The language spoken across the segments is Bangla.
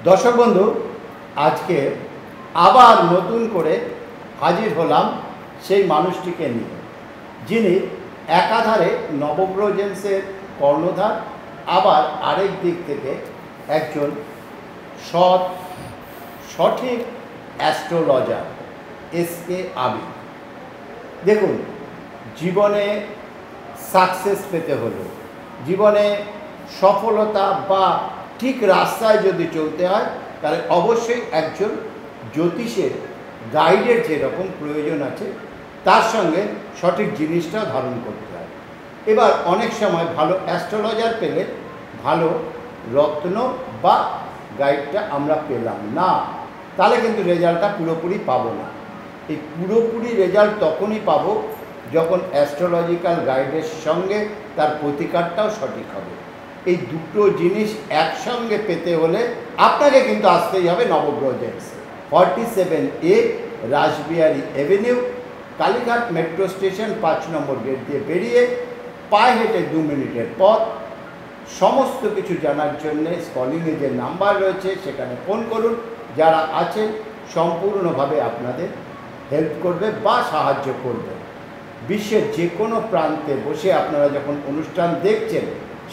দর্শক বন্ধু, আজকে আবার নতুন করে হাজির হলাম সেই মানুষটিকে নিয়ে, যিনি একাধারে নবগ্রহ জেমসের কর্ণধার, আবার আরেক দিক থেকে একজন সঠিক অ্যাস্ট্রোলজার এসকে আবিদ। দেখুন, জীবনে সাকসেস পেতে হলে, জীবনে সফলতা বা ঠিক রাস্তায় যদি চলতে হয়, তাহলে অবশ্যই একজন জ্যোতিষের গাইডের যেরকম প্রয়োজন আছে, তার সঙ্গে সঠিক জিনিসটাও ধারণ করতে হয়। এবার অনেক সময় ভালো অ্যাস্ট্রোলজার পেলে ভালো রত্ন বা গাইডটা আমরা পেলাম না, তাহলে কিন্তু রেজাল্টটা পুরোপুরি পাবো না। এই পুরোপুরি রেজাল্ট তখনই পাবো যখন অ্যাস্ট্রোলজিক্যাল গাইডের সঙ্গে তার প্রতিকারটাও সঠিক হবে। এই দুটো জিনিস একসঙ্গে পেতে হলে আপনাকে কিন্তু আসতেই হবে নবগ্রহ জেমসে। 47A Rashbehari Avenue, Kalighat metro station 5 নম্বর গেট দিয়ে বেরিয়ে পায়ে হেঁটে 2 মিনিটের পথ। সমস্ত কিছু জানার জন্য স্ক্রলিংয়ে যে নাম্বার রয়েছে সেখানে ফোন করুন। যারা আছেন সম্পূর্ণভাবে আপনাদের হেল্প করবে বা সাহায্য করবে। বিশ্বের যে কোনো প্রান্তে বসে আপনারা যখন অনুষ্ঠান দেখছেন,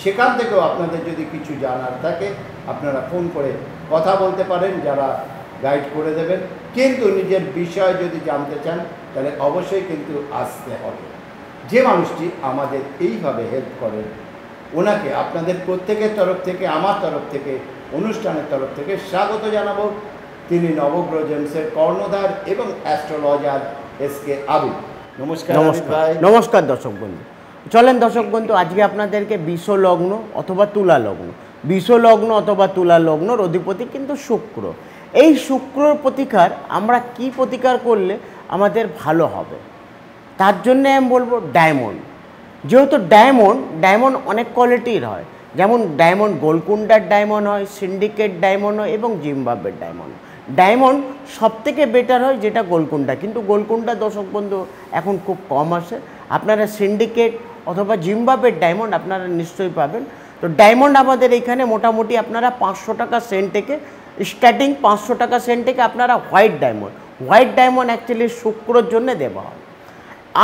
সেখান থেকেও আপনাদের যদি কিছু জানার থাকে আপনারা ফোন করে কথা বলতে পারেন, যারা গাইড করে দেবেন। কিন্তু নিজের বিষয় যদি জানতে চান তাহলে অবশ্যই কিন্তু আসতে হবে। যে মানুষটি আমাদের এইভাবে হেল্প করেন, ওনাকে আপনাদের প্রত্যেকের তরফ থেকে, আমার তরফ থেকে, অনুষ্ঠানের তরফ থেকে স্বাগত জানাবো। তিনি নবগ্রহ জেমসের কর্ণধার এবং অ্যাস্ট্রোলজার এসকে আবিদ। নমস্কার। নমস্কার দর্শক বন্ধু। চলেন দর্শক বন্ধু, আজকে আপনাদেরকে বৃষ লগ্ন অথবা তুলা লগ্ন, বৃষ লগ্ন অথবা তুলা লগ্নর অধিপতি কিন্তু শুক্র। এই শুক্রর প্রতিকার আমরা কি প্রতিকার করলে আমাদের ভালো হবে, তার জন্যে আমি বলবো ডায়মন্ড। যেহেতু ডায়মন্ড অনেক কোয়ালিটির হয়, যেমন ডায়মন্ড গোলকুন্ডার ডায়মন্ড হয়, সিন্ডিকেট ডায়মন্ড হয় এবং জিম্বাবুয়ের ডায়মন্ড। ডায়মন্ড সবথেকে বেটার হয় যেটা গোলকুন্ডা, কিন্তু গোলকুন্ডা দর্শক বন্ধু এখন খুব কম আসে। আপনারা সিন্ডিকেট অথবা জিম্বাবুয়ের ডায়মন্ড আপনারা নিশ্চয়ই পাবেন। তো ডায়মন্ড আমাদের এখানে মোটামুটি আপনারা 500 টাকা সেন্ট থেকে স্টার্টিং, 500 টাকা সেন্ট থেকে আপনারা হোয়াইট ডায়মন্ড অ্যাকচুয়ালি শুক্রর জন্য দেওয়া হয়।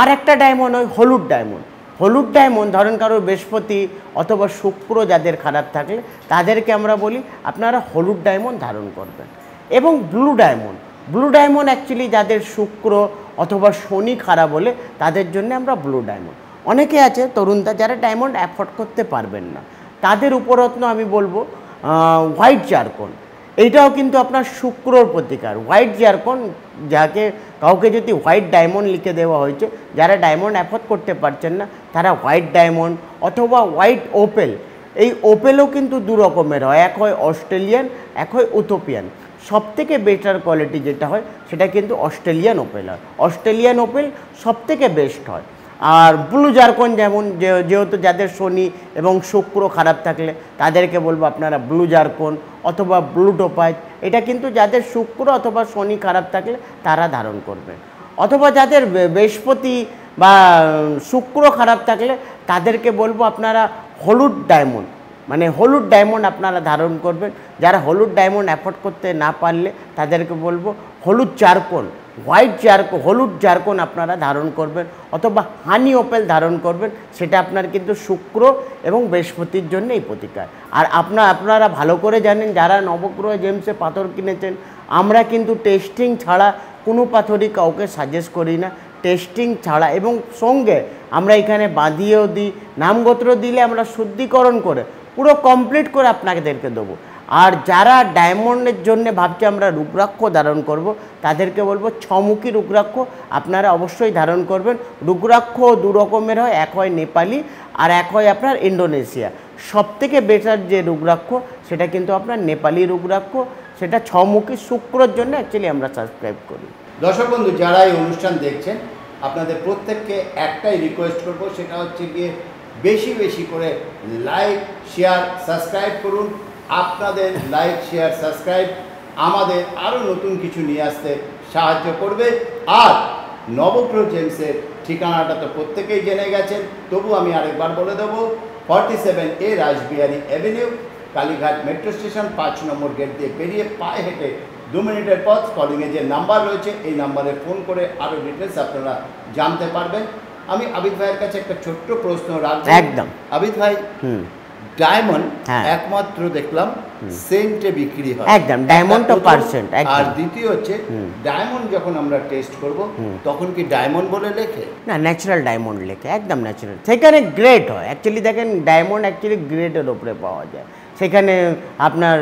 আর একটা ডায়মন্ড হয় হলুদ ডায়মন্ড ধরেন কারো বৃহস্পতি অথবা শুক্র যাদের খারাপ থাকলে তাদেরকে আমরা বলি আপনারা হলুদ ডায়মন্ড ধারণ করবেন। এবং ব্লু ডায়মন্ড অ্যাকচুয়ালি যাদের শুক্র অথবা শনি খারাপ হলে তাদের জন্য আমরা ব্লু ডায়মন্ড। অনেকে আছে তরুণরা যারা ডায়মন্ড অ্যাফোর্ড করতে পারবেন না, তাদের উপরত্ন আমি বলবো হোয়াইট জারকন। এইটাও কিন্তু আপনার শুক্রর প্রতিকার। হোয়াইট জারকন, যাকে কাউকে যদি হোয়াইট ডায়মন্ড লিখে দেওয়া হয়েছে, যারা ডায়মন্ড অ্যাফোর্ড করতে পারছেন না তারা হোয়াইট ডায়মন্ড অথবা হোয়াইট ওপেল। এই ওপেলও কিন্তু দু রকমের হয়, এক হয় অস্ট্রেলিয়ান, এক হয় ইথিওপিয়ান। সবথেকে বেটার কোয়ালিটি যেটা হয় সেটা কিন্তু অস্ট্রেলিয়ান ওপেল হয়। অস্ট্রেলিয়ান ওপেল সবথেকে বেস্ট হয়। আর ব্লু জারকন যেমন যেহেতু যাদের শনি এবং শুক্র খারাপ থাকলে তাদেরকে বলবো আপনারা ব্লু জারকন অথবা ব্লু টোপাইজ। এটা কিন্তু যাদের শুক্র অথবা শনি খারাপ থাকলে তারা ধারণ করবেন। অথবা যাদের বৃহস্পতি বা শুক্র খারাপ থাকলে তাদেরকে বলবো আপনারা হলুদ ডায়মন্ড আপনারা ধারণ করবেন। যারা হলুদ ডায়মন্ড অ্যাফোর্ড করতে না পারলে তাদেরকে বলবো হলুদ জারকন আপনারা ধারণ করবেন, অথবা হানি ওপেল ধারণ করবেন। সেটা আপনার কিন্তু শুক্র এবং বৃহস্পতির জন্য এই প্রতিকার। আর আপনারা ভালো করে জানেন, যারা নবগ্রহ জেমসে পাথর কিনেছেন, আমরা কিন্তু টেস্টিং ছাড়া কোনো পাথরই কাউকে সাজেস্ট করি না, টেস্টিং ছাড়া। এবং সঙ্গে আমরা এখানে বাঁধিয়েও দিই, নামগোত্র দিলে আমরা শুদ্ধিকরণ করে পুরো কমপ্লিট করে আপনাদেরকে দেবো। আর যারা ডায়মন্ডের জন্য ভাবছে আমরা রুদ্রাক্ষ ধারণ করব, তাদেরকে বলবো 6মুখী রুদ্রাক্ষ আপনারা অবশ্যই ধারণ করবেন। রুদ্রাক্ষ দু রকমের হয়, এক হয় নেপালি আর এক হয় আপনার ইন্দোনেশিয়া। সবথেকে বেটার যে রুদ্রাক্ষ সেটা কিন্তু আপনার নেপালি রুদ্রাক্ষ, সেটা 6মুখী শুক্রর জন্য অ্যাকচুয়ালি আমরা সাবস্ক্রাইব করি। দর্শক বন্ধু, যারা এই অনুষ্ঠান দেখছেন, আপনাদের প্রত্যেককে একটাই রিকোয়েস্ট করব, সেটা হচ্ছে গিয়ে বেশি করে লাইক, শেয়ার, সাবস্ক্রাইব করুন। আপনাদের লাইক, শেয়ার, সাবস্ক্রাইব আমাদের আরও নতুন কিছু নিয়ে আসতে সাহায্য করবে। আর নবগ্রহ জেমসের ঠিকানাটা তো প্রত্যেকেই জেনে গেছেন, তবু আমি আরেকবার বলে দেবো। 47A Rashbehari Avenue, Kalighat metro station 5 নম্বর গেট দিয়ে পেরিয়ে পায়ে হেঁটে 2 মিনিটের পথ। কলিংয়ে যে নাম্বার রয়েছে এই নাম্বারে ফোন করে আরও ডিটেলস আপনারা জানতে পারবেন। আমি আবিদ ভাইয়ের কাছে একটা ছোট্ট প্রশ্ন রাখবো। একদম। আবিদ ভাই, ডায়মন্ড একমাত্র দেখলাম সেন্টে বিক্রি হয়, একদম ডায়মন্ড তো পার্সেন্ট। আর দ্বিতীয় হচ্ছে ডায়মন্ড যখন আমরা টেস্ট করব তখন কি ডায়মন্ড বলে লেখে? না, ন্যাচারাল ডায়মন্ড লেখে, একদম ন্যাচারাল। সেখানে গ্রেড হয় অ্যাকচুয়ালি, দেখেন ডায়মন্ড অ্যাকচুয়ালি গ্রেডের ওপরে পাওয়া যায়। সেখানে আপনার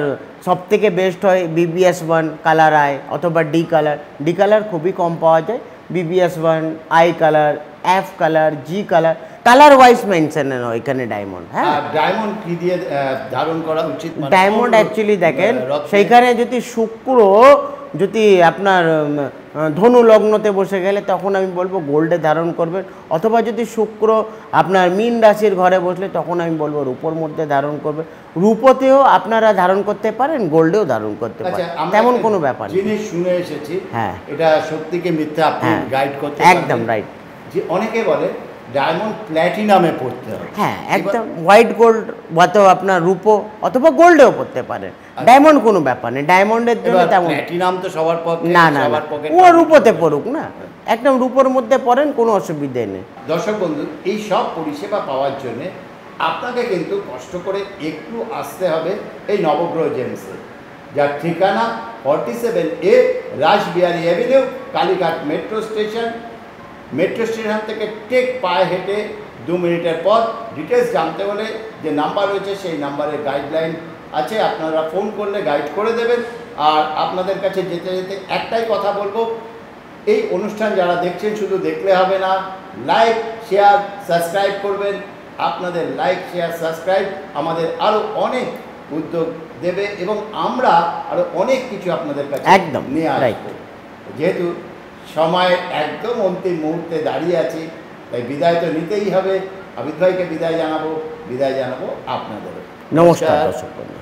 সবথেকে বেস্ট হয় BBS1 কালার আই অথবা ডি কালার খুবই কম পাওয়া যায়। BBS1 I colour, F colour, G colour, colour wise mention হয় এখানে ডায়মন্ড। হ্যাঁ, ডায়মন্ড কি দিয়ে ধারণ করা উচিত? ডায়মন্ড অ্যাকচুয়ালি দেখেন সেইখানে যদি শুক্র যদি আপনার ধনু লগ্নতে বসে গেলে তখন আমি বলবো গোল্ডে ধারণ করবেন, অথবা যদি শুক্র আপনার মীন রাশির ঘরে বসলে তখন আমি বলবো রূপোর মধ্যে ধারণ করবে। রূপোতেও আপনারা ধারণ করতে পারেন, গোল্ডেও ধারণ করতে পারেন, তেমন কোনো ব্যাপার নেই। জিনিস শুনে এসেছি, হ্যাঁ, এটা সত্যিকে মিথ্যা আপনি গাইড করতে একদম রাইট। যে অনেকে বলে ডায়মন্ড প্ল্যাটিনামে পড়তে হবে। হ্যাঁ, একদম হোয়াইট গোল্ড অথবা আপনার রূপো অথবা গোল্ডেও পড়তে পারেন, ডায়মন্ড কোনো ব্যাপার নেই। ডায়মন্ডের জন্য তেমন প্ল্যাটিনাম তো সবার পক্ষে না, ও রূপোতে পড়ুক না, একদম রূপোর মধ্যে পড়েন, কোনো অসুবিধে নেই। দর্শক বন্ধু, এই সব পরিষেবা পাওয়ার জন্য আপনাকে কিন্তু কষ্ট করে একটু আসতে হবে এই নবগ্রহ জেমসে, যার ঠিকানা 47A Rashbehari avenue, Kalighat metro station. Metro station থেকে টেক পায়ে হেঁটে 2 মিনিটের পথ। ডিটেলস জানতে হলে যে নাম্বার রয়েছে সেই নাম্বারে গাইডলাইন আছে, আপনারা ফোন করলে গাইড করে দেবেন। আর আপনাদের কাছে যেতে যেতে একটাই কথা বলবো, এই অনুষ্ঠান যারা দেখছেন শুধু দেখলে হবে না, লাইক শেয়ার সাবস্ক্রাইব করবেন। আপনাদের লাইক শেয়ার সাবস্ক্রাইব আমাদের আরও অনেক উদ্যোগ দেবে এবং আমরা আরও অনেক কিছু আপনাদের কাছে একদম নিয়ে আসবো। যেহেতু সময় একদম অন্তিম মুহূর্তে দাঁড়িয়ে আছি, তাই বিদায় তো নিতেই হবে। আবিদ ভাইকে বিদায় জানাবো আপনাদেরও। নমস্কার দর্শক বন্ধু।